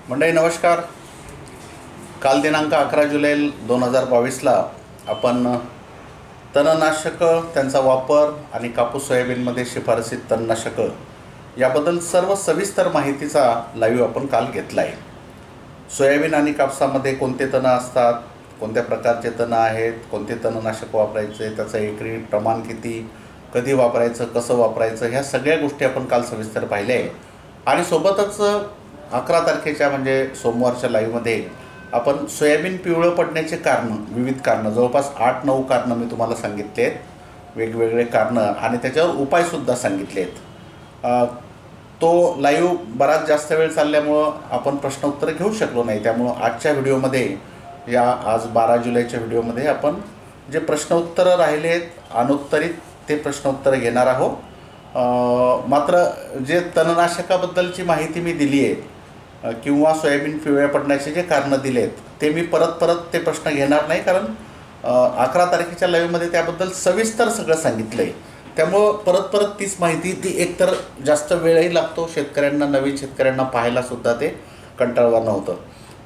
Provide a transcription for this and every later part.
मंडळी नमस्कार. काल दिनांक 11 जुलै 2022ला आपण तणनाशक, त्यांचा वापर आणि कापूस सोयाबीनमध्ये शिफारसीत तणनाशक याबद्दल सर्व सविस्तर माहितीचा लाईव्ह आपण काल घेतला आहे. सोयाबीन आणि कापसामध्ये कोणते तण असतात, कोणत्या प्रकारचे तण आहेत, कोणते तणनाशक वापरायचे, त्याचं एकरी प्रमाण किती, कधी वापरायचं, कसं वापरायचं, ह्या सगळ्या गोष्टी आपण काल सविस्तर पाहिल्या आहे. आणि सोबतच 11 तारखेच्या म्हणजे सोमवारच्या लाईव्हमध्ये आपण सोयाबीन पिवळं पडण्याचे कारणं, विविध कारणं, जवळपास 8-9 कारणं मी तुम्हाला सांगितले आहेत, वेगवेगळे कारणं, आणि त्याच्यावर उपायसुद्धा सांगितले आहेत. तो लाईव्ह बराच जास्त वेळ चालल्यामुळं आपण प्रश्न उत्तर घेऊ शकलो नाही. त्यामुळं आजच्या व्हिडिओमध्ये, या आज 12 जुलैच्या व्हिडिओमध्ये आपण जे प्रश्न उत्तरं राहिले आहेत अनुत्तरित, ते प्रश्न उत्तरं घेणार आहोत. मात्र जे तणनाशकाबद्दलची माहिती मी दिली आहे किंवा सोयाबीन पिवळ्या पडण्याचे जे कारणं दिले आहेत ते मी परत ते प्रश्न घेणार नाही, कारण 11 तारखेच्या लाईव्हमध्ये त्याबद्दल सविस्तर सगळं सांगितलं आहे. त्यामुळं परत तीच माहिती, ती एकतर जास्त वेळही लागतो शेतकऱ्यांना, नवीन शेतकऱ्यांना पाहायलासुद्धा ते कंटाळवाणं होतं.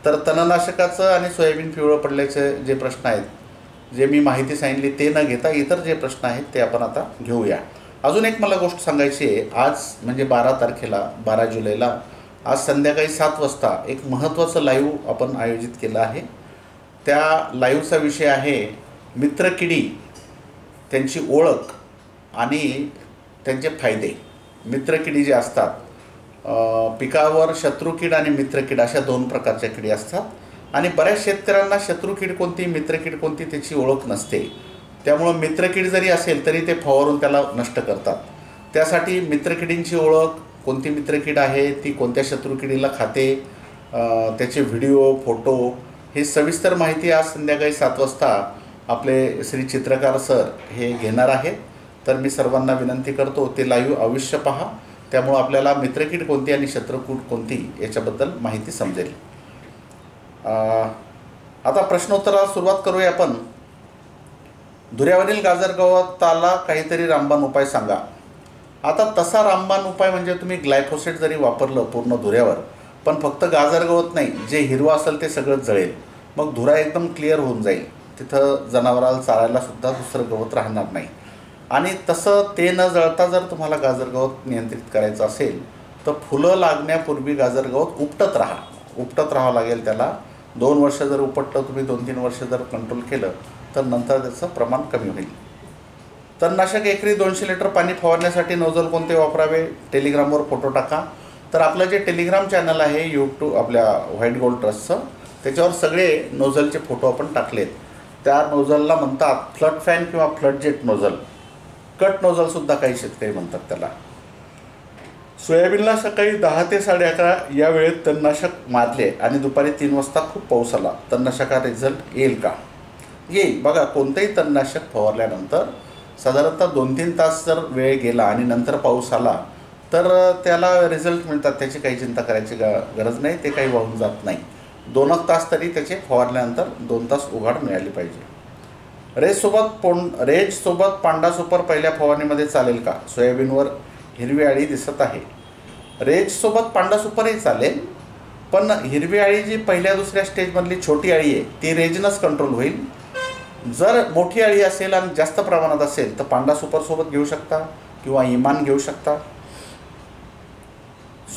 तर तणनाशकाचं आणि सोयाबीन पिवळं पडल्याचे जे प्रश्न आहेत, जे मी माहिती सांगितली ते न घेता इतर जे प्रश्न आहेत ते आपण आता घेऊया. अजून एक मला गोष्ट सांगायची आहे. आज म्हणजे 12 जुलैला आज संध्याकाळी 7 वाजता एक महत्त्वाचं लाईव्ह आपण आयोजित केलं आहे. त्या लाईव्हचा विषय आहे मित्रकिडी, त्यांची ओळख आणि त्यांचे फायदे. मित्रकिडी जे असतात, पिकावर शत्रुकीड आणि मित्रकीड अशा 2 प्रकारच्या किडी असतात. आणि बऱ्याच शेतकऱ्यांना शत्रुकीड कोणती, मित्रकीड कोणती त्याची ओळख नसते. त्यामुळं मित्रकीड जरी असेल तरी ते फवारून त्याला नष्ट करतात. त्यासाठी मित्रकिडींची ओळख, कोणती मित्रकीड आहे, ती कोणत्या शत्रुकिडीला खाते, त्याचे व्हिडिओ, फोटो, हे सविस्तर माहिती आज संध्याकाळी 7 वाजता आपले श्री चित्रकार सर हे घेणार आहेत. तर मी सर्वांना विनंती करतो ते लाईव्ह अवश्य पहा. त्यामुळं आपल्याला मित्रकीड कोणती आणि शत्रुकीड कोणती याच्याबद्दल माहिती समजेल. आता प्रश्नोत्तराला सुरुवात करूया आपण. धुऱ्यावरील गाजर गवताला काहीतरी रामबाण उपाय सांगा. आता तसा रामबाण उपाय म्हणजे तुम्ही ग्लायफोसेट जरी वापरलं पूर्ण धुऱ्यावर, पण फक्त गाजर गवत नाही, जे हिरवं असेल ते सगळं जळेल. मग धुरा एकदम क्लिअर होऊन जाईल, तिथं जनावराला चारायला सुद्धा दुसरं गवत राहणार नाही. आणि तसं ते न जळता जर तुम्हाला गाजर गवत नियंत्रित करायचं असेल तर फुलं लागण्यापूर्वी गाजर गवत उपटत राहावं लागेल. त्याला 2 वर्ष जर उपटलं तुम्ही, 2-3 वर्ष जर कंट्रोल केलं तर नंतर त्याचं प्रमाण कमी होईल. तणनाशक एकरी 200 लिटर पाणी फवारण्यासाठी नोझल कोणते वापरावे, टेलिग्रामवर फोटो टाका. तर आपलं जे टेलिग्राम चॅनल आहे यूट्यूब आपल्या व्हाईट गोल्ड ट्रस्टचं, त्याच्यावर सगळे नोझलचे फोटो आपण टाकलेत. त्या नोझलला म्हणतात फ्लड फॅन किंवा फ्लड जेट नोझल, कट नोझलसुद्धा काही शेतकरी म्हणतात त्याला. सोयाबीनला सकाळी 10 ते 11:30 या वेळेत तणनाशक मारले आणि दुपारी 3 वाजता खूप पाऊस आला, तणनाशकाचा रिझल्ट येईल का? येईल. बघा, कोणतंही तणनाशक फवारल्यानंतर साधारणतः 2-3 तास जर वेळ गेला आणि नंतर पाऊस आला तर त्याला रिझल्ट मिळतात. त्याची काही चिंता करायची गरज नाही, ते काही वाहून जात नाही. 2 तास तरी त्याचे फवारल्यानंतर 2 तास उघाड मिळाली पाहिजे. रेजसोबत पांडा सुपर पहिल्या फवारणीमध्ये चालेल का? सोयाबीनवर हिरवी अळी दिसत आहे. रेजसोबत पांडा सुपरही चालेल, पण हिरवी अळी जी पहिल्या दुसऱ्या स्टेजमधली छोटी अळी आहे ती रेजनंच कंट्रोल होईल. जर मोठी अळी असेल आणि जास्त प्रमाणात असेल तर पांडा सुपरसोबत घेऊ शकता किंवा इमान घेऊ शकता.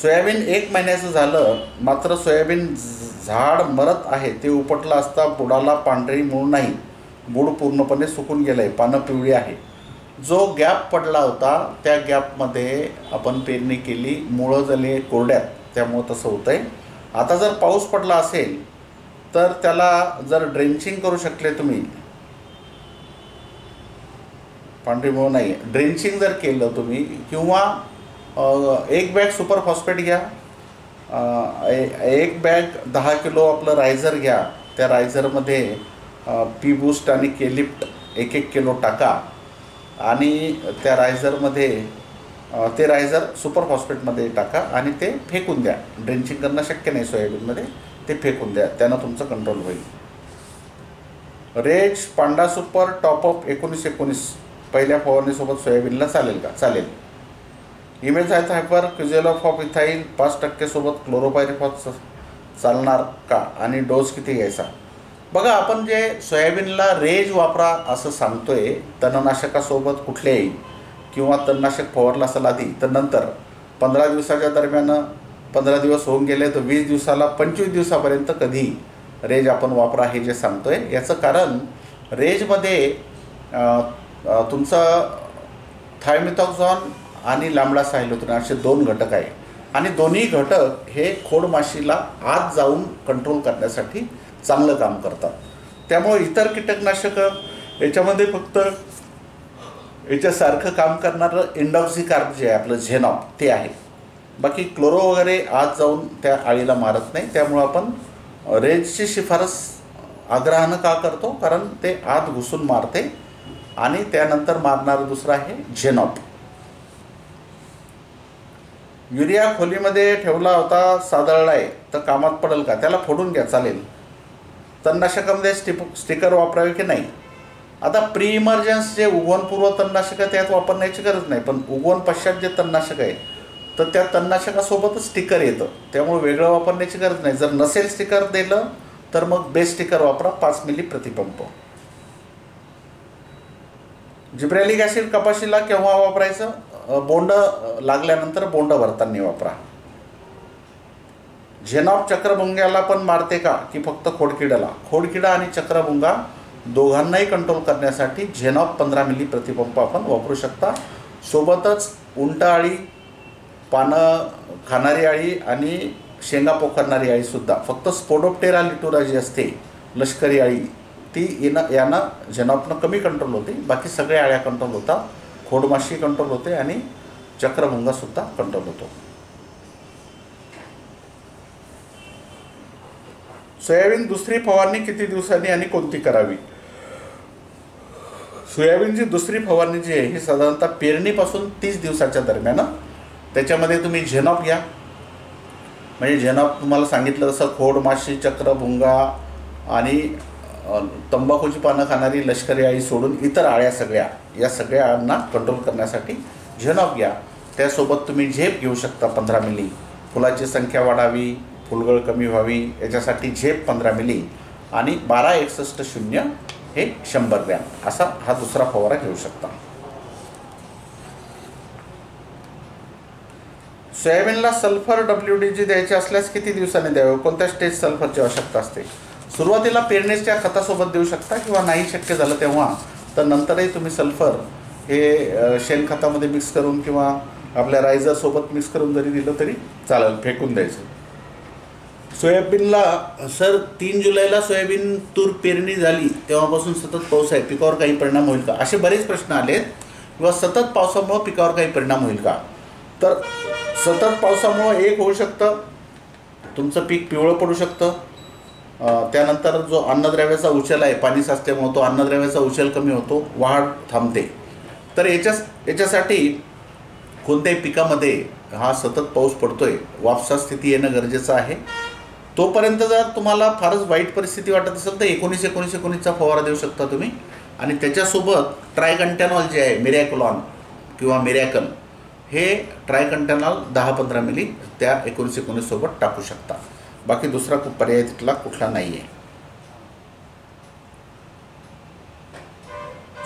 सोयाबीन 1 महिन्याचं झालं मात्र सोयाबीन झाड मरत आहे, ते उपटलं असता बुडाला पांढरी मूळ नाही, बूड पूर्णपणे सुकून गेलं आहे, पानं पिवळी आहे. जो गॅप पडला होता त्या गॅपमध्ये आपण पेरणी केली, मुळं झाली कोरड्यात, त्यामुळं तसं होतं आहे. आता जर पाऊस पडला असेल तर त्याला जर ड्रेंचिंग करू शकले तुम्ही, पांढरी मुळं नाही, ड्रेंचिंग जर केलं तुम्ही, किंवा 1 बॅग सुपर फॉस्फेट घ्या, 1 बॅग 10 किलो आपलं रायझर घ्या, त्या रायझरमध्ये पी बूस्ट आणि केलिप्ट 1-1 किलो टाका आणि त्या रायझरमध्ये ते रायझर सुपर फॉस्फेटमध्ये टाका आणि ते फेकून द्या. ड्रेंचिंग करणं शक्य नाही सोयाबीनमध्ये, ते फेकून द्या, त्यानं तुमचं कंट्रोल होईल. रेज पांडा सुपर टॉपअप 19-19 पहिल्या फवारणीसोबत सोयाबीनला चालेल का? चालेल. इमेज हायपर क्युझेलॉफ ऑफ इथाईल 5% सोबत क्लोरोपायरिफॉस चालणार का आणि डोस किती घ्यायचा? बघा, आपण जे सोयाबीनला रेज वापरा असं सांगतोय तणनाशकासोबत कुठल्याही, किंवा तणनाशक फवारलं असेल आधी तर नंतर 15 दिवसाच्या दरम्यान 15 दिवस होऊन गेले तर 20 दिवसाला 25 दिवसापर्यंत कधी रेज आपण वापरा हे जे सांगतोय, याचं कारण रेजमध्ये तुमचं थायमिथॉक्झॉन आणि लांबडा सायलोथ्रिन असे 2 घटक आहे, आणि दोन्ही घटक हे खोडमाशीला आत जाऊन कंट्रोल करण्यासाठी चांगलं काम करतात. त्यामुळे इतर कीटकनाशकं याच्यामध्ये फक्त याच्यासारखं काम करणारं इंडॉक्सिकार्ब जे आहे आपलं झेनॉप ते आहे, बाकी क्लोरो वगैरे आत जाऊन त्या आळीला मारत नाही. त्यामुळं आपण रेजची शिफारस आग्रहानं का करतो? कारण ते आत घुसून मारते, आणि त्यानंतर मारणारं दुसरं आहे झेनॉप. युरिया खोलीमध्ये ठेवला होता, सादळला आहे तर कामात पडेल का? त्याला फोडून घ्या, चालेल. तणनाशकामध्ये स्टिकर वापरावे की नाही? आता प्री इमर्जन्स जे उगवणपूर्व तणनाशक आहे त्यात वापरण्याची गरज नाही, पण उगवण पश्चात जे तणनाशक आहे तर त्या तणनाशकासोबतच स्टिकर येतं, त्यामुळे वेगळं वापरण्याची गरज नाही. जर नसेल स्टिकर दिलं तर मग बेस स्टिकर वापरा, 5 मिली प्रतिपंप. जिब्रेलिक ॲसिड कपाशीला केव्हा वापरायचं? बोंड लागल्यानंतर, बोंड भरताना वापरा. झेनॉप चक्रभुंग्याला पण मारते का की फक्त खोडकिड्याला? खोडकिडा आणि चक्रभुंगा दोघांनाही कंट्रोल करण्यासाठी झेनॉप 15 मिली प्रतिपंप आपण वापरू शकता. सोबतच उंटअळी, पानं खाणारी अळी आणि शेंगा पोखरणारी अळीसुद्धा, फक्त स्पोडोप्टेरा लिटोरा जी असते लष्करी अळी ती यानं झेनॉपनं कमी कंट्रोल होते, बाकी सगळ्या अळ्या कंट्रोल होतात. खोडमाशी कंट्रोल होते आणि चक्रभुंगासुद्धा कंट्रोल होतो. सोयाबीन दुसरी फवारणी किती दिवसांनी आणि कोणती करावी? सोयाबीनची दुसरी फवारणी जी आहे ही साधारणतः पेरणीपासून 30 दिवसाच्या दरम्यान. त्याच्यामध्ये तुम्ही झेनॉप घ्या, म्हणजे झेनॉप तुम्हाला सांगितलं तसं खोडमाशी, चक्रभुंगा आणि तंबाखूची पानं खाणारी लष्करी अळी सोडून इतर अळ्या सगळ्या, या सगळ्यांना कंट्रोल करण्यासाठी झेनॉप घ्या. त्यासोबत तुम्ही झेप घेऊ शकता 15 मिली. फुलाची संख्या वाढावी, फुलगळ कमी व्हावी याच्यासाठी झेप 15 मिली, आणि 12-61-0 हे 100 ग्रॅम असा हा दुसरा फवारा घेऊ शकता. सोयाबीनला सल्फर WD द्यायचे असल्यास किती दिवसांनी द्यावे? कोणत्या स्टेज सल्फरची आवश्यकता असते? सुरुवातीला पेरणीच्या खतासोबत देऊ शकता, किंवा नाही शक्य झालं तेव्हा तर नंतरही तुम्ही सल्फर हे शेणखतामध्ये मिक्स करून किंवा आपल्या रायझरसोबत मिक्स करून जरी दिलं तरी चालेल, फेकून द्यायचं. सोयाबीनला सर 3 जुलैला सोयाबीन तूर पेरणी झाली तेव्हापासून सतत पाऊस आहे, पिकावर काही परिणाम होईल का? असे बरेच प्रश्न आलेत. किंवा सतत पावसामुळे पिकावर काही परिणाम होईल का? तर सतत पावसामुळे एक होऊ शकतं, तुमचं पीक पिवळं पडू शकतं. त्यानंतर जो अन्नद्रव्याचा उचल आहे पाणी साचल्यामुळे तो अन्नद्रव्याचा उचल कमी होतो, वाढ थांबते. तर याच्यासाठी कोणत्याही पिकामध्ये हा सतत पाऊस पडतोय, वापसा स्थिती येणं गरजेचं आहे. तोपर्यंत जर तुम्हाला फारच वाईट परिस्थिती वाटत असेल तर 19-19-19चा फवारा देऊ शकता तुम्ही, आणि त्याच्यासोबत ट्रायकंटॅनॉल जे आहे मिरॅक्युलॉन किंवा मिरॅकल हे ट्रायकंटॅनॉल 10-15 मिली त्या 19-19 सोबत टाकू शकता. बाकी दुसरा पर्याय तिथला कुठला नाही आहे.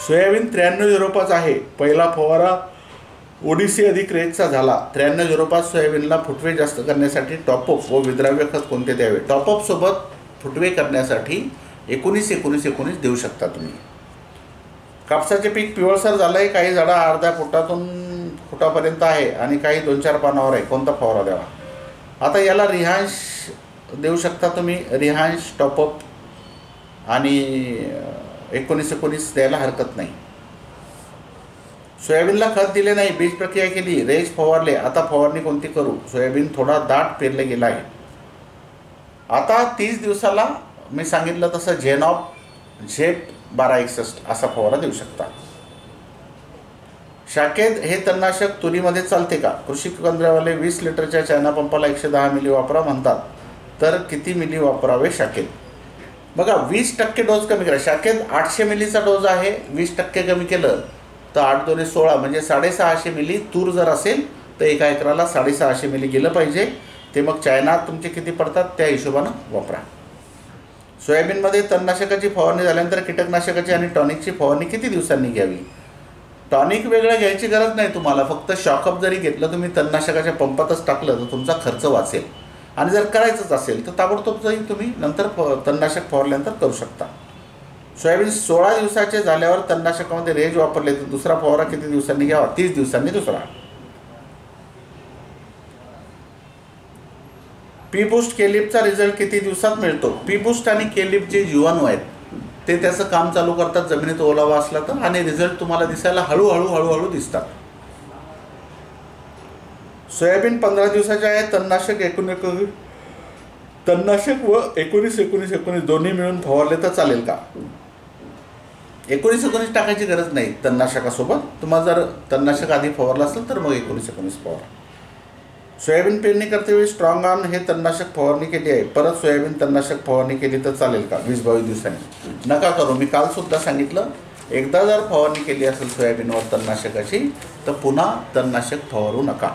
सोयाबीन 9305 आहे. पहिला फवारा ओडिसी अधिक रेजचा झाला. 9305 सोयाबीनला फुटवे जास्त करण्यासाठी टॉपअप व विद्राव्य खत कोणते द्यावे? टॉपअप सोबत फुटवे करण्यासाठी 19-19-19 देऊ शकता तुम्ही. कापसाचे पीक पिवळसर झालं आहे, काही झाडं अर्ध्या फुटापर्यंत आहे आणि काही 2-4 पानावर आहे, कोणता फवारा द्यावा? आता याला रिहांश देऊ शकता तुम्ही, रिहांश टॉपअप, आणि 19-19 द्यायला हरकत नाही. सोयाबीनला खत दिले नाही, बीज प्रक्रिया केली, रेज फवारले, आता फवारणी कोणती करू? सोयाबीन थोडा दाट पेरले गेला आहे. आता 30 दिवसाला मी सांगितलं तसं झेप 1261 असा फवारा देऊ शकता. शाकेत हे तणनाशक तुरीमध्ये चालते का? कृषी केंद्रावाले 20 लिटरच्या चायना पंपाला 110 मिली वापरा म्हणतात, तर किती मिली वापरावे शाकेत? बघा, 20% डोस कमी करा. शाकेत 800 मिलीचा डोस आहे, 20% कमी केलं तर 8×2=16 म्हणजे 650 मिली. तूर जर असेल तर 1 एकराला 650 मिली गेलं पाहिजे. ते मग चायनात तुमचे किती पडतात त्या हिशोबानं वापरा. सोयाबीनमध्ये तणनाशकाची फवारणी झाल्यानंतर कीटकनाशकाची आणि टॉनिकची फवारणी किती दिवसांनी घ्यावी? टॉनिक वेगळं घ्यायची गरज नाही तुम्हाला, फक्त शॉकअप जरी घेतलं तुम्ही तणनाशकाच्या पंपातच टाकलं तर तुमचा खर्च वाचेल. आणि जर करायचंच असेल तर ताबडतोब जाईल तुम्ही नंतर तणनाशक फवारल्यानंतर करू शकता. सोयाबीन 16 दिवसाचे झाल्यावर तणनाशकामध्ये रेज वापरले तर दुसरा फवारा किती दिवसांनी घ्यावा? 30 दिवसांनी दुसरा. पी बूस्ट केलिपचा रिझल्ट किती दिवसात मिळतो? पी बूस्ट आणि केलिप जे जीवाणू आहेत ते त्याचं काम चालू करतात जमिनीत ओलावा असला तर, आणि रिझल्ट तुम्हाला दिसायला हळूहळू दिसतात. सोयाबीन 15 दिवसाचे आहे, तणनाशक 19 व 19 दोन्ही मिळून फवारले तर चालेल का? 19 टाकायची गरज नाही तणनाशकासोबत. तुम्हाला जर तणनाशक आधी फवारलं असेल तर मग 19 फवारा. सोयाबीन पेरणी करतेवेळी स्ट्रॉंग आर्म हे तणनाशक फवारणी केली आहे, परत सोयाबीन तणनाशक फवारणी केली तर चालेल का? 20-22 दिवसांनी नका करू. मी कालसुद्धा सांगितलं, एकदा जर फवारणी केली असेल सोयाबीनवर तणनाशकाची तर पुन्हा तणनाशक फवारू नका.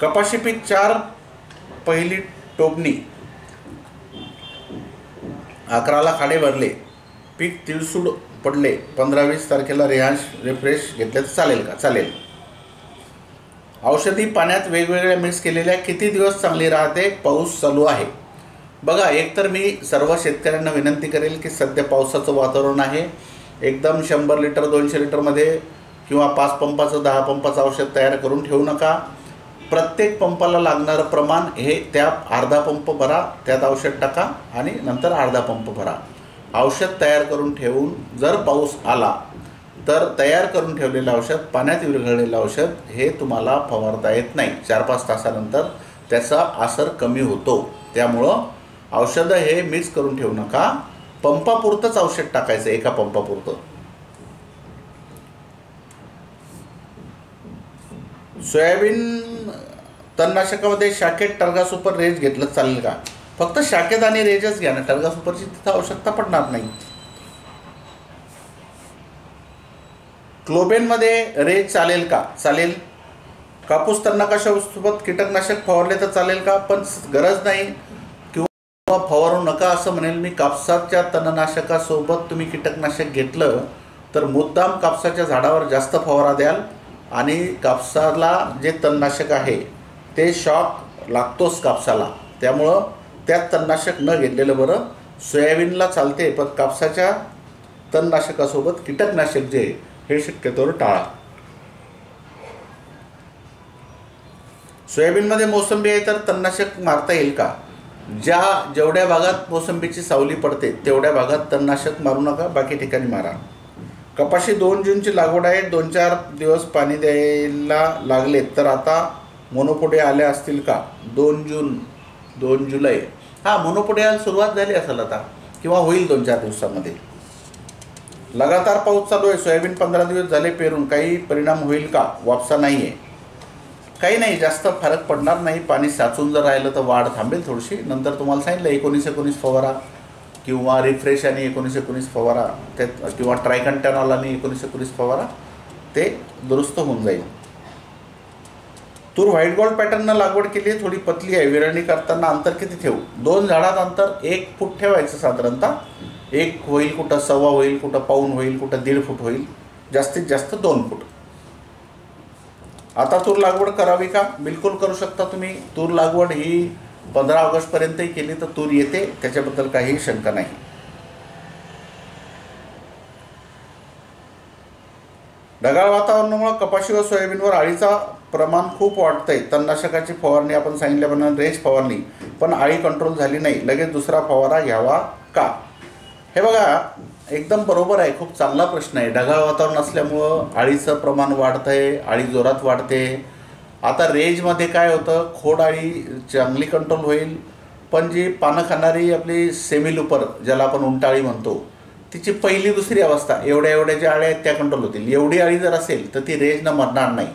कपाशी पीक 4 पहिली टोपणी 11ला खाडे भरले, पीक तिळसूड पडले, 15-20 तारखेला रिफ्रेश घेतले तर चालेल का? चालेल. औषधी पाण्यात वेगवेगळ्या मिक्स केलेल्या किती दिवस चांगली राहते? पाऊस चालू आहे. बघा, एकतर मी सर्व शेतकऱ्यांना विनंती करेल की सध्या पावसाचं वातावरण आहे, एकदम 100 लिटर 200 लिटरमध्ये किंवा 5 पंपाचं 10 पंपाचं औषध तयार करून ठेवू नका. प्रत्येक पंपाला लागणारं प्रमाण हे त्या अर्धा पंप भरा, त्यात औषध टाका आणि नंतर अर्धा पंप भरा. औषध तयार करून ठेवून जर पाऊस आला तर तयार करून ठेवलेलं औषध, पाण्यात विरघळलेलं औषध हे तुम्हाला फवारता येत नाही. 4-5 तासानंतर त्याचा असर कमी होतो. त्यामुळं औषधं हे मिक्स करून ठेवू नका. पंपापुरतंच औषध टाकायचं, एका पंपापुरतं. सोयाबीन तणनाशकामध्ये शाखेत टर्गा सुपर रेज घेतलं चालेल का? फक्त शाखेत आणि रेजच घ्या ना, टर्गा सुपरची तिथं आवश्यकता पडणार नाही. क्लोबेनमध्ये रेज चालेल का? चालेल. कापूस तणनाशकासोबत कीटकनाशक फवारले तर चालेल का? पण गरज नाही किंवा फवारू नका असं म्हणेल मी. कापसाच्या तणनाशकासोबत तुम्ही कीटकनाशक घेतलं तर मुद्दाम कापसाच्या झाडावर जास्त फवारा द्याल आणि कापसाला जे तणनाशक आहे ते शॉक लागतोच कापसाला. त्यामुळं त्यात तणनाशक न घेतलेलं बरं. सोयाबीनला चालते, पण कापसाच्या तणनाशकासोबत कीटकनाशक जे हे शक्यतोवर टाळा. सोयाबीनमध्ये मोसंबी आहे तर तणनाशक मारता येईल का? जेवढ्या भागात मोसंबीची सावली पडते तेवढ्या भागात तणनाशक मारू नका, बाकी ठिकाणी मारा. कपाशी 2 जूनची लागवड आहे, 2-4 दिवस पाणी द्यायला लागले तर आता मोनोपोडे आल्या असतील का? 2 जून 2 जुलै मोनोपोडे यायला सुरुवात झाली असेल आता, किंवा होईल 2-4 दिवसामध्ये. लगातार पाऊस चालू आहे, सोयाबीन 15 दिवस झाले पेरून, काही परिणाम होईल का? वापसा नाही आहे. काही नाही, जास्त फरक पडणार नाही. पाणी साचून जर राहिलं तर वाढ थांबेल थोडीशी. नंतर तुम्हाला सांगितलं 19 फवारा किंवा रिफ्रेश आणि 19 फवारा, ते किंवा ट्रायकंटॅनॉल आणि 19 फवारा, ते दुरुस्त होऊन जाईल. तूर व्हाईट गोल्ड पॅटर्ननं लागवड केली आहे, थोडी पतली आहे. विरळणी करताना अंतर किती ठेवू? 2 झाडात अंतर 1 फूट ठेवायचं साधारणतः. 1 होईल, कुठं 1.25 होईल, कुठं पाऊण होईल, कुठं 1.5 फूट होईल, जास्तीत जास्त 2 फूट. आता तूर लागवड करावी का? बिलकुल करू शकता तुम्ही. तूर लागवड ही 15 ऑगस्टपर्यंतही केली तर तूर येते, त्याच्याबद्दल काही शंका नाही. ढगाळ वातावरणामुळे कपाशी व सोयाबीनवर अळीचा प्रमाण खूप वाढतंय. तणनाशकाची फवारणी आपण सांगितल्याप्रमाणे रेज फवारणी, पण अळी कंट्रोल झाली नाही, लगेच दुसरा फवारा घ्यावा का? हे बघा, एकदम बरोबर आहे, खूप चांगला प्रश्न आहे. ढगाळ वातावरण असल्यामुळं अळीचं प्रमाण वाढतं आहे, अळी जोरात वाढते. आता रेजमध्ये काय होतं, खोड अळी चांगली कंट्रोल होईल, पण जी पानं खाणारी आपली सेमिलुपर, ज्याला आपण उंटाळी म्हणतो, तिची पहिली दुसरी अवस्था, एवढ्या ज्या अळ्या आहेत त्या कंट्रोल होतील. एवढी अळी जर असेल तर ती रेजनं मरणार नाही.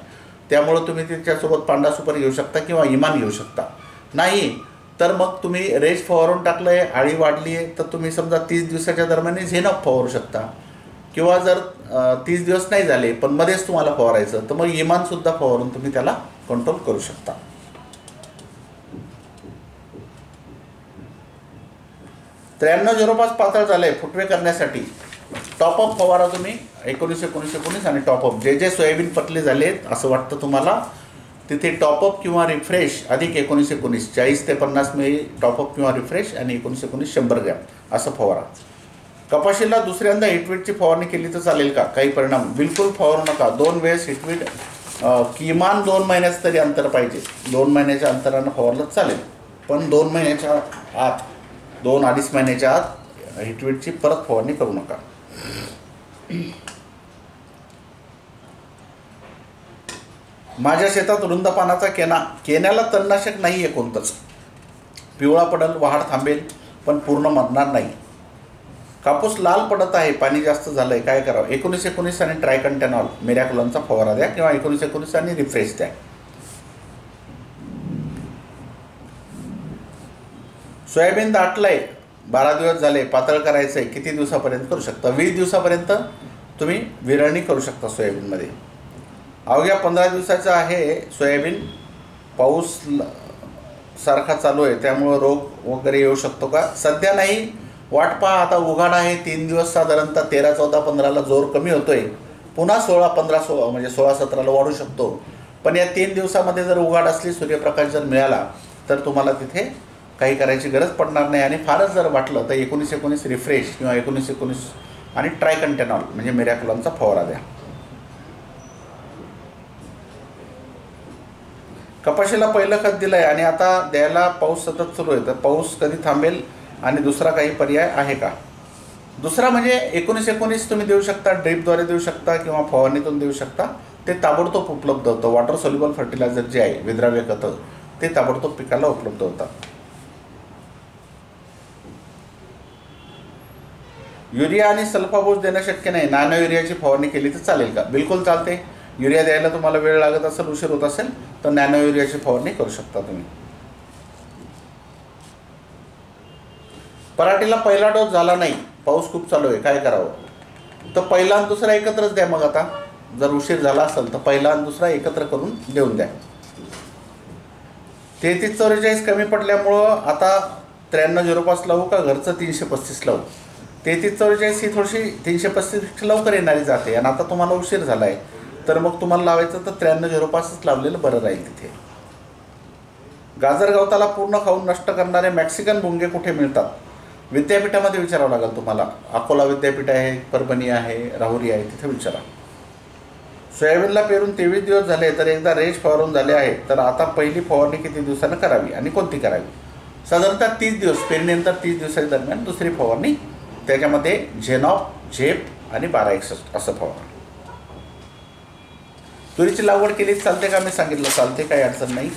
त्यामुळं तुम्ही तिच्यासोबत पांडा सुपर घेऊ शकता किंवा इमान घेऊ शकता. नाही तर मग तुम्ही रेज फवारून टाकलं आहे, अळी वाढली आहे, तर तुम्ही समजा 30 दिवसाच्या दरम्यान झेनॉप फवारू शकता. किंवा जर 30 दिवस नाही झाले पण मध्येच तुम्हाला फवारायचं तर मग इमानसुद्धा फवारून तुम्ही त्याला कंट्रोल करू शकता. 9305 पातळ झालंय फुटवे करण्यासाठी टॉपअप फवारा तुम्ही 19-19-19 आणि टॉपअप. जे जे सोयाबीन पतले झालेत असं वाटतं तुम्हाला तिथे टॉपअप किंवा रिफ्रेश अधिक 19-19 40 ते 50 मिली टॉपअप किंवा रिफ्रेश आणि 19-19 100 ग्रॅम असं फवारा. कपाशीला दुसऱ्यांदा हिटवीटची फवारणी केली तर चालेल का? काही परिणाम? बिलकुल फवारू नका. 2 वेळेस हिटवीट किमान 2 महिन्याचं तरी अंतर पाहिजे. 2 महिन्याच्या अंतरानं फवारलं चालेल पण 2 महिन्याच्या आत 2-2.5 महिन्याच्या आत हिटवीटची परत फवारणी करू नका. माझ्या शेतात रुंद पानाचा केण्याला तणनाशक नाही आहे कोणतंच. पिवळा पडल, वाढ थांबेल पण पूर्ण मरणार नाही. कापूस लाल पडत आहे, पाणी जास्त झालं आहे, काय करावं? 19-19 आणि ट्रायकंटेनॉल मिरॅक्युलॉनचा फवारा द्या किंवा 19-19 आणि रिफ्रेश द्या. सोयाबीन दाटलंय, 12 दिवस झाले, पातळ करायचं आहे, किती दिवसापर्यंत करू शकता? 20 दिवसापर्यंत तुम्ही विरळणी करू शकता सोयाबीनमध्ये. अवघ्या 15 दिवसाचं आहे सोयाबीन. पाऊस सारखा चालू आहे त्यामुळं रोग वगैरे येऊ शकतो का? सध्या नाही, वाट पहा. आता उघाड आहे, 3 दिवस साधारणतः 13, 14, 15ला जोर कमी होतोय, पुन्हा 16, 15, 16 म्हणजे 16, 17ला वाढू शकतो. पण या 3 दिवसामध्ये जर उघाड असली, सूर्यप्रकाश जर मिळाला तर तुम्हाला तिथे काही करायची गरज पडणार नाही. आणि फारच जर वाटलं तर 19-19 रिफ्रेश किंवा 19-19 आणि ट्रायकंटेनॉल म्हणजे मिरॅक्युलॉनचा फवारा द्या. कपाशीला पहिलं खत दिलं आहे आणि आता द्यायला पाऊस सतत सुरू आहे, तर पाऊस कधी थांबेल आणि दुसरा काही पर्याय आहे का? दुसरा म्हणजे 19-19 तुम्ही देऊ शकता, ड्रिपद्वारे देऊ शकता किंवा फवारणीतून देऊ शकता. ते ताबडतोब उपलब्ध होतं. वॉटर सोल्युबल फर्टिलायझर जे आहे, विद्राव्य खतं, ते ताबडतोब पिकाला उपलब्ध होतात. युरिया आणि सल्फाबोज देणं शक्य नाही, नॅनो युरियाची फवारणी केली तर चालेल का? बिलकुल चालते. युरिया द्यायला तुम्हाला वेळ लागत असेल, उशीर होत असेल तर नॅनो युरियाची फवारणी करू शकता तुम्ही. पराठीला पहिला डोस झाला नाही, पाऊस खूप चालू आहे, काय करावं? तर पहिला आणि दुसरा एकत्रच द्या. मग आता जर उशीर झाला असेल तर पहिला आणि दुसरा एकत्र करून देऊन द्या. 3344 कमी पडल्यामुळं आता 9305 लावू का घरचं 335 लावू? 3344 ही थोडीशी 335 लवकर येणारी जाते आणि आता तुम्हाला उशीर झाला आहे तर मग तुम्हाला लावायचं तर 9305च लावलेलं बरं राहील. तिथे गाजर गवताला पूर्ण खाऊन नष्ट करणारे मेक्सिकन भुंगे कुठे मिळतात? विद्यापीठामध्ये विचारावं लागेल तुम्हाला. अकोला विद्यापीठ आहे, परभणी आहे, राहुरी आहे, तिथे विचारा. सोयाबीनला पेरून 23 दिवस झाले तर एकदा रेश फवारून झाले आहे, तर आता पहिली फवारणी किती दिवसानं करावी आणि कोणती करावी? साधारणतः 30 दिवस, पेरणीनंतर 30 दिवसाच्या दरम्यान दुसरी फवारणी, त्याच्यामध्ये झेनॉप, झेप आणि 1261 असं फवारा. तुरीची लागवड केली चालते का? मी सांगितलं चालते, काही अडचण नाही.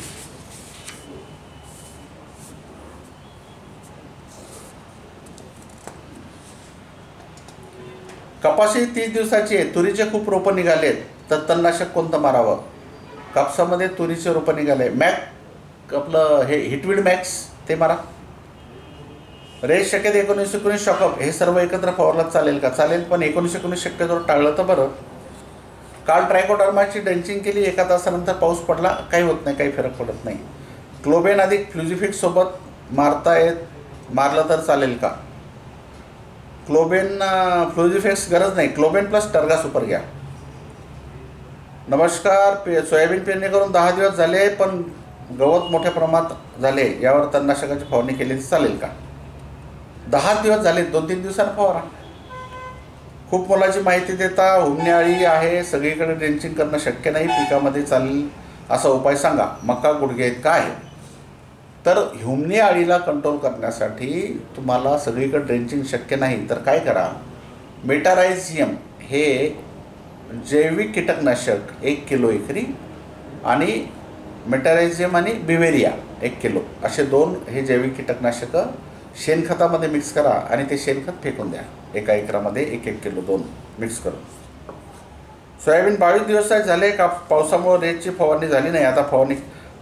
कपाशी 30 दिवसाची आहे, तुरीचे खूप रोपं निघालेत, तर तणनाशक कोणतं मारावं? कापसामध्ये तुरीचे रोपं निघाले, मॅक आपलं हे हिटवीड मॅक्स ते मारा. रेस शक्यतो 19-19 शॉकअप हे सर्व एकत्र फवारलं चालेल का? चालेल, पण 19-19 शक्यतो टाळलं तर बरं. काल ट्रायकोडर्माची ड्रेंचिंग केली, 1 तासानंतर पाऊस पडला, काही होत नाही, काही फरक पडत नाही. क्लोबेन अधिक फ्लुझिफिक सोबत मारलं तर चालेल का? क्लोबेन फ्लुझिफिक्स गरज नाही, क्लोबेन प्लस टर्गा सुपर घ्या. नमस्कार, सोयाबीन पेरणी करून 10 दिवस झाले पण गवत मोठ्या प्रमाणात झाले, यावर तणनाशकाची फवारणी केली तर चालेल का? 10 दिवस झाले, 2-3 दिवसांनी फवारा. खूप मोलाची माहिती देता, हुमणी अळी आहे, सगळीकडे ड्रेंचिंग करणं शक्य नाही, पिकामध्ये चालेल असा उपाय सांगा. मका गुडघे आहेत काय? तर हुमणी अळीला कंट्रोल करण्यासाठी तुम्हाला सगळीकडे ड्रेंचिंग शक्य नाही तर काय करा? मेटारायझियम हे जैविक कीटकनाशक 1 किलो एकरी आणि मेटारायझियम आणि बिवेरिया 1 किलो असे 2 हे जैविक कीटकनाशकं शेणखतामध्ये मिक्स करा आणि ते शेणखत फेकून द्या. 1 एकरामध्ये 1-1 किलो 2 मिक्स करून. सोयाबीन 22 दिवस झाले का पावसामुळे रेसची फवारणी झाली नाही, आता फवारणी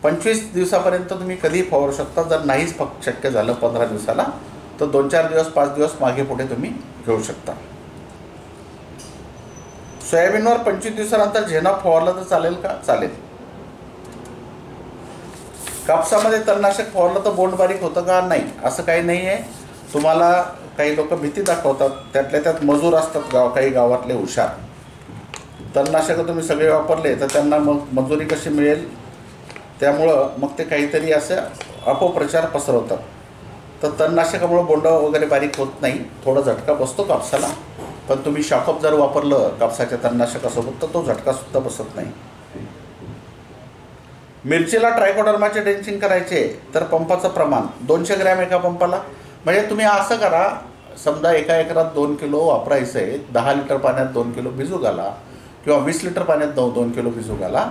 25 दिवसापर्यंत तुम्ही कधीही फवारू शकता. जर नाहीच शक्य झालं 15 दिवसाला तर 2-4 दिवस 5 दिवस मागे पुढे तुम्ही घेऊ शकता. सोयाबीनवर 25 दिवसानंतर झेनॉप फवारलं तर चालेल का? चालेल. कापसामध्ये तणनाशक फवारलं तर बोंड बारीक होतं का? नाही, असं काही नाही आहे. तुम्हाला काही लोक भीती दाखवतात, त्यातल्या त्यात मजूर असतात काही गावातले हुशार. तणनाशकं तुम्ही सगळे वापरले तर त्यांना मग मजुरी कशी मिळेल, त्यामुळं मग ते काहीतरी असं अपप्रचार पसरवतात. तर तणनाशकामुळं बोंड वगैरे बारीक होत नाही, थोडा झटका बसतो कापसाला, पण तुम्ही शॉकअप जर वापरलं कापसाच्या तणनाशकासोबत तर तो झटकासुद्धा बसत नाही. मिरचीला ट्रायकोडर्माचे ड्रेंचिंग करायचे तर पंपाचं प्रमाण 200 ग्रॅम एका पंपाला. म्हणजे तुम्ही असं करा, समजा एका एकरात 2 किलो वापरायचं आहे, 10 लिटर पाण्यात 2 किलो भिजू घाला किंवा 20 लिटर पाण्यात 2 किलो भिजू घाला,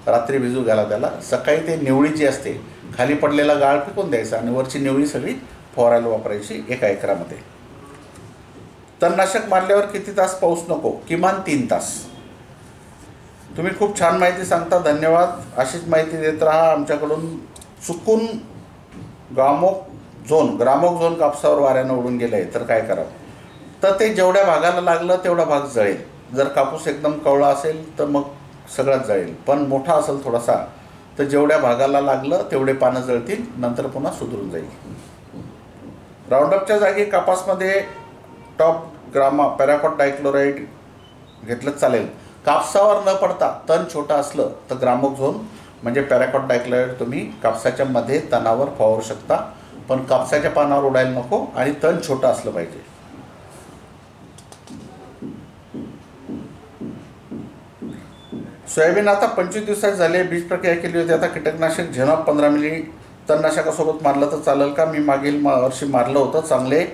रात्री भिजू घाला त्याला. सकाळी ते निवळी जी असते खाली पडलेला गाळ फेकून द्यायचा आणि वरची निवळी सगळी फवारायला वापरायची एका एकरामध्ये. तणनाशक मारल्यावर किती तास पाऊस नको? किमान 3 तास. तुम्ही खूप छान माहिती सांगता, धन्यवाद. अशीच माहिती देत राहा. आमच्याकडून चुकून ग्रामोक झोन कापसावर वाऱ्यानं उडून गेलं आहे तर काय करावं? तर ते जेवढ्या भागाला लागलं तेवढा भाग जळेल. जर कापूस एकदम कवळा असेल तर मग सगळंच जळेल, पण मोठा असेल थोडासा तर जेवढ्या भागाला लागलं तेवढे पानं जळतील, नंतर पुन्हा सुधरून जाईल. राऊंडअपच्या जागी कापासमध्ये टॉप ग्रामा पॅराक्वाट डायक्लोराइड घेतलं चालेल. कापसावर न पडता तण छोटं असलं तर ग्रामोक झोन म्हणजे पॅराक्वाट डायक्लोराइड तुम्ही कापसाच्या मध्ये तणावर फवारू शकता, पण कापसाच्या पानावर उडायला नको आणि तण छोटं असलं पाहिजे. सोयाबीन आता 25 दिवसात झाले, बीज प्रक्रिया केली होती, आता कीटकनाशक झेनॉप 15 मिली तणनाशकासोबत मारलं तर चालेल का? मी मागील वर्षी मारलं होतं, चांगले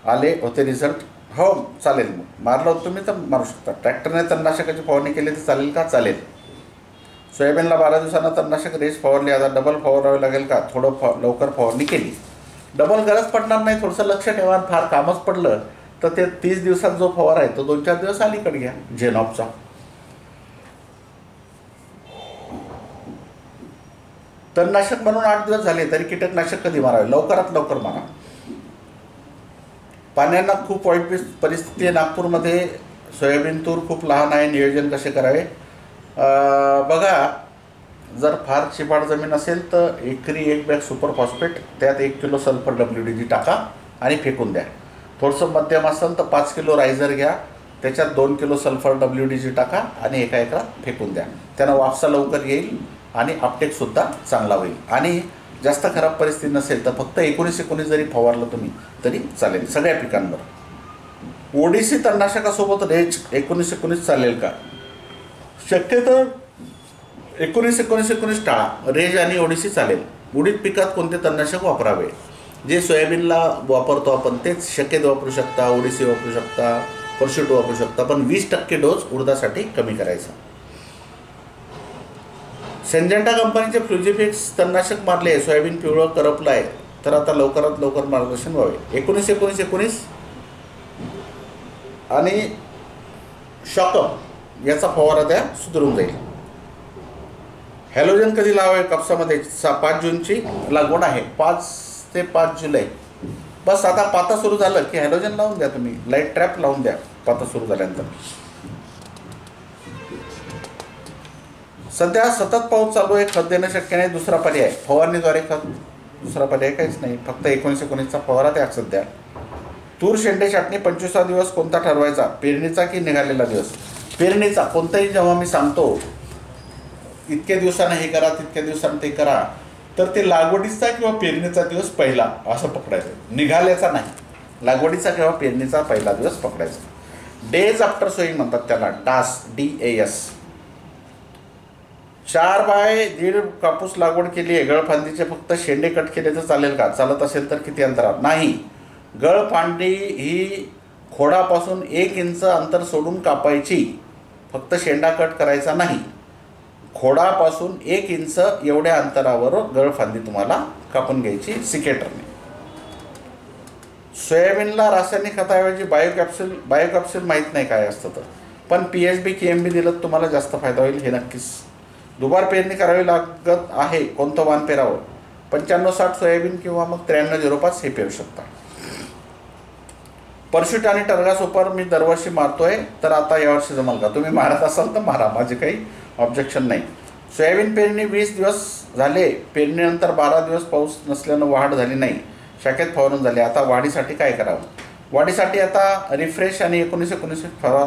आले होते रिझल्ट. हो चालेल, मग मारलं होतं तुम्ही तर मारू शकता. ट्रॅक्टरने तणनाशकाची फवारणी केली तर चालेल का? चालेल. सोयाबीनला 12 दिवसांना तणनाशक रेस फवारली, आता डबल फवारावे लागेल का? थोडं लवकर फवारणी केली, डबल गरज पडणार नाही. थोडंसं लक्ष ठेवा, फार कामच पडलं तर ते 30 दिवसात जो फवार आहे तो 2-4 दिवस अलीकडे घ्या झेनॉपचा. तणनाशक म्हणून 8 दिवस झाले तरी कीटकनाशक कधी मारावे? लवकरात लवकर मारा. पाण्याला खूप वाईट परिस्थिती आहे नागपूरमध्ये. सोयाबीन तूर खूप लहान आहे, नियोजन कसे करावे? बघा, जर फार चिपाड जमीन असेल तर एकरी 1 बॅग सुपर फॉस्फेट, त्यात 1 किलो सल्फर WDG टाका आणि फेकून द्या. थोडंसं मध्यम असेल तर 5 किलो रायझर घ्या, त्याच्यात 2 किलो सल्फर WDG टाका आणि एका एकरात फेकून द्या. त्यानं वापसा लवकर येईल आणि अपटेकसुद्धा चांगला होईल. आणि जास्त खराब परिस्थिती नसेल तर फक्त 19-19 जरी फवारलं तुम्ही तरी चालेल सगळ्या पिकांवर. ODC तणनाशकासोबत रेज 19-19 चालेल का? शक्यतो 19-19-19 टाळा. रेज आणि ODC चालेल. उडीद पिकात कोणते तणनाशक वापरावे? जे सोयाबीनला वापरतो आपण तेच शक्यतो वापरू शकता, ODC वापरू शकता, परशूट वापरू शकता, पण 20% डोस उडदासाठी कमी करायचा. सिंजेंटा कंपनीचे फ्लुझिफिक्स तणनाशक मारले, सोयाबीन पिवळं करपलं आहे, तर आता लवकरात लवकर मार्गदर्शन व्हावे. 19-19-19 आणि शॉकअप याचा फवारा द्या, सुधारून जाईल. हॅलोजन कधी लावावे कापसामध्ये? 5 जूनची लागवड आहे, 5 ते 5 जुलै. बस आता पाता सुरू झालं की हॅलोजन लावून द्या, तुम्ही लाईट ट्रॅप लावून द्या पाता सुरू झाल्यानंतर. सध्या सतत पाऊस चालू आहे, खत देणं शक्य नाही, दुसरा पर्याय फवारणीद्वारे खत. दुसरा पर्याय काहीच नाही, फक्त 19-19चा फवारा द्या सध्या. तूर शेंडे छाटणी 25वा दिवस कोणता ठरवायचा? पेरणीचा की निघालेला दिवस? पेरणीचा. कोणताही जेव्हा मी सांगतो इतक्या दिवसानं हे करा, तितक्या दिवसानं ते करा, तर ते लागवडीचा किंवा पेरणीचा दिवस पहिला असं पकडायचं, निघाल्याचा नाही. लागवडीचा किंवा पेरणीचा पहिला दिवस पकडायचा. डेज आफ्टर सोईंग म्हणतात त्याला, डास, DAS. 4x1.5 कापूस लागवड केली आहे, गळफांदीचे फक्त शेंडे कट केले तर चालेल का? चालत असेल तर किती अंतरावर? नाही, गळफांदी ही खोडापासून 1 इंच अंतर सोडून कापायची, फक्त शेंडा कट करायचा नाही. खोडापासून 1 इंच एवढ्या अंतरावर गळफांदी तुम्हाला कापून घ्यायची सिकेटरने. सोयाबीनला रासायनिक खताऐवजी बायोकॅप्सूल माहीत नाही काय असतं तर, पण PHB KMB दिलं तुम्हाला जास्त फायदा होईल, हे नक्कीच. दुबार पेरणी करावी लागत आहे, कोणतं वाण पेरावं? 95-60 सोयाबीन किंवा मग 93-05 हे पेरू शकता. परशुट आणि टर्गा सुपर मी दरवर्षी मारतोय, तर आता यावर्षी जमल का? तुम्ही मारत असाल तर मारा, माझे काही ऑब्जेक्शन नाही. सोयाबीन पेरणी 20 दिवस झाले, पेरणीनंतर 12 दिवस पाऊस नसल्यानं वाढ झाली नाही, शाखेत फवारून झाली. आता वाढीसाठी काय करावं? वाढीसाठी आता रिफ्रेश आणि 19-19 फवार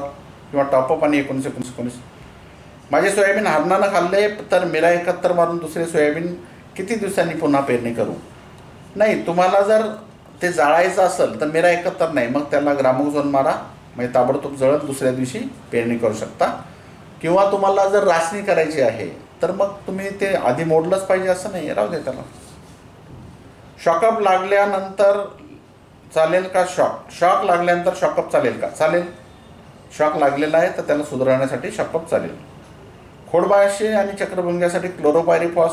किंवा टॉपअप आणि 19-19-19. माझे सोयाबीन हरणानं खाल्ले तर मेरा 71 मारून दुसरे सोयाबीन किती दिवसांनी पुन्हा पेरणी करू? नाही, तुम्हाला जर ते जाळायचं असेल तर मेरा 71 नाही, मग त्याला ग्रामोझोन मारा, म्हणजे ताबडतोब जळत दुसऱ्या दिवशी पेरणी करू शकता. किंवा तुम्हाला जर रासणी करायची आहे तर मग तुम्ही ते आधी मोडलंच पाहिजे असं नाही, राहू दे त्याला. शॉकअप लागल्यानंतर चालेल का? शॉक लागल्यानंतर शॉकअप चालेल का? चालेल. शॉक लागलेला आहे तर त्याला सुधारण्यासाठी शॉकअप चालेल. खोडबाशी आणि चक्रभुंग्यासाठी क्लोरोपायरिफॉस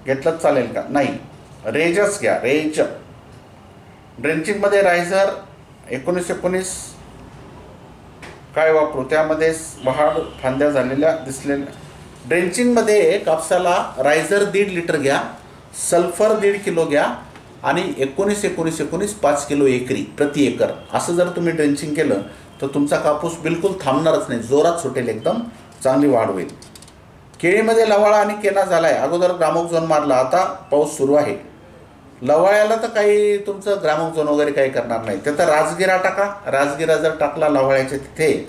घेतलंच चालेल का? नाही, रेजच घ्या, रेज. ड्रेंचिंगमध्ये रायझर 19-19 काय वापरू? त्यामध्ये बहाड फांद्या झालेल्या दिसलेल्या. ड्रेंचिंगमध्ये कापसाला रायझर 1.5 लिटर घ्या, सल्फर 1.5 किलो घ्या आणि 19-19-19 5 किलो एकरी प्रति एकर असं जर तुम्ही ड्रेंचिंग केलं तर तुमचा कापूस बिलकुल थांबणारच नाही, जोरात सुटेल, एकदम चांगली वाढ होईल. केळीमध्ये लवाळा आणि केना झाला आहे, अगोदर ग्रामोझोन मारला, आता पाऊस सुरू आहे. लवाळ्याला तर काही तुमचं ग्रामोझोन वगैरे काही करणार नाही, तर राजगिरा टाका. राजगिरा जर टाकला लवाळ्याच्या तिथे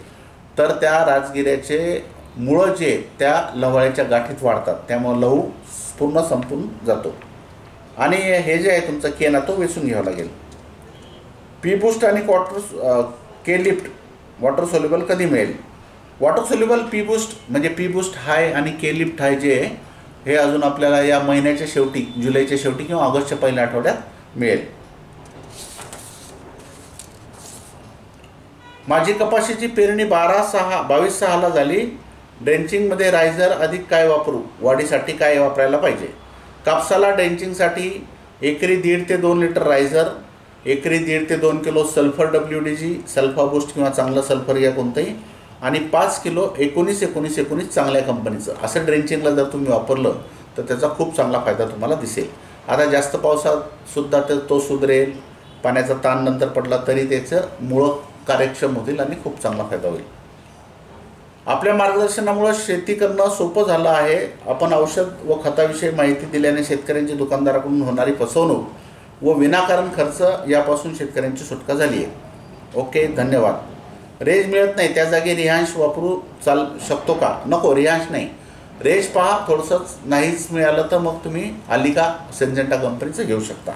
तर त्या राजगिऱ्याचे मुळं जे त्या लवाळ्याच्या गाठीत वाढतात, त्यामुळे लहू पूर्ण संपून जातो. आणि हे जे आहे तुमचं केना तो वेचून घ्यावा लागेल. पी बूस्ट आणि के लिफ्ट वॉटर सोल्युबल कधी मिळेल? वॉटर सोल्युबल पी बूस्ट म्हणजे पी बूस्ट हाय आणि के लिफ्ट हाय जे हे अजून आपल्याला या महिन्याच्या शेवटी, जुलैच्या शेवटी किंवा ऑगस्टच्या पहिल्या आठवड्यात मिळेल. माझी कपाशीची पेरणी 22/6 झाली. ड्रेंचिंगमध्ये रायझर अधिक काय वापरू? वाढीसाठी काय वापरायला पाहिजे? कापसाला ड्रेंचिंगसाठी एकरी 1.5 ते 2 लिटर रायझर, एकरी 1.5 ते 2 kilo sulphur WDG, sulpha boost किंवा चांगलं सल्फर या कोणतंही, आणि 5 किलो 19-19-19 चांगल्या कंपनीचं असं ड्रेंचिंगला जर तुम्ही वापरलं तर त्याचा खूप चांगला फायदा तुम्हाला दिसेल. आता जास्त पावसात सुद्धा तो सुधरेल, पाण्याचा ताण नंतर पडला तरी त्याचं मुळं कार्यक्षम होतील आणि खूप चांगला फायदा होईल. आपल्या मार्गदर्शनामुळे शेती करणं सोपं झालं आहे. आपण औषध व खताविषयी माहिती दिल्याने शेतकऱ्यांची दुकानदाराकडून होणारी फसवणूक व विनाकारण खर्च यापासून शेतकऱ्यांची सुटका झाली आहे. ओके, धन्यवाद. रेज मिळत नाही, त्या जागी रिहांश वापरू शकतो का? नको, रिहांश नाही. रेज पहा, थोडंसंच नाहीच मिळालं तर मग तुम्ही आलिका सिंजेंटा कंपनीचं घेऊ शकता.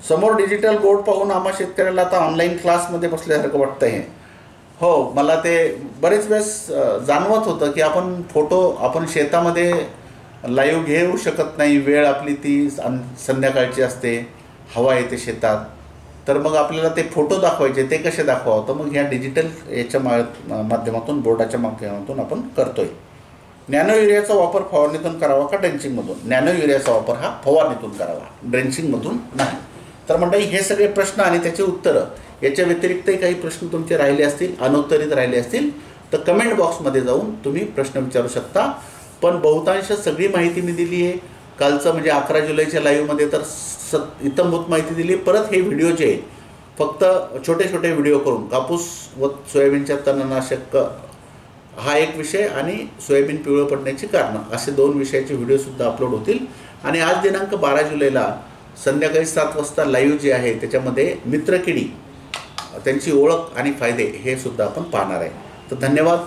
समोर डिजिटल बोर्ड पाहून आम्हा शेतकऱ्याला आता ऑनलाईन क्लासमध्ये बसल्यासारखं वाटतं आहे. हो, मला ते बरेच वेळेस जाणवत होतं की आपण शेतामध्ये लाईव्ह घेऊ शकत नाही, वेळ आपली ती संध्याकाळची असते, हवा येते शेतात, तर मग आपल्याला ते फोटो दाखवायचे, ते कसे दाखवावं? तर मग ह्या डिजिटल याच्या माध्यमातून, बोर्डाच्या माध्यमातून आपण करतोय. नॅनो युरियाचा वापर फवारणीतून करावा का ड्रेंचिंगमधून? नॅनो युरियाचा वापर हा फवारणीतून करावा, ड्रेंचिंगमधून नाही. तर मंडळी, हे सगळे प्रश्न आणि त्याचे उत्तरं, याच्या व्यतिरिक्तही काही प्रश्न तुमचे राहिले असतील, अनुत्तरित राहिले असतील तर कमेंट बॉक्समध्ये जाऊन तुम्ही प्रश्न विचारू शकता. पण बहुतांश सगळी माहिती मी दिली आहे. कालचं म्हणजे 11 जुलैच्या लाईव्हमध्ये तर इत्थंभूत माहिती दिली. परत हे व्हिडिओ जे आहे फक्त छोटे छोटे व्हिडिओ करून कापूस व सोयाबीनच्या तणनाशक हा एक विषय आणि सोयाबीन पिवळं पडण्याची कारणं असे 2 विषयाचे व्हिडिओसुद्धा अपलोड होतील. आणि आज दिनांक 12 जुलैला संध्याकाळी 7 वाजता लाईव्ह जे आहे त्याच्यामध्ये मित्रकिडी, त्यांची ओळख आणि फायदे हे सुद्धा आपण पाहणार आहे. तर धन्यवाद.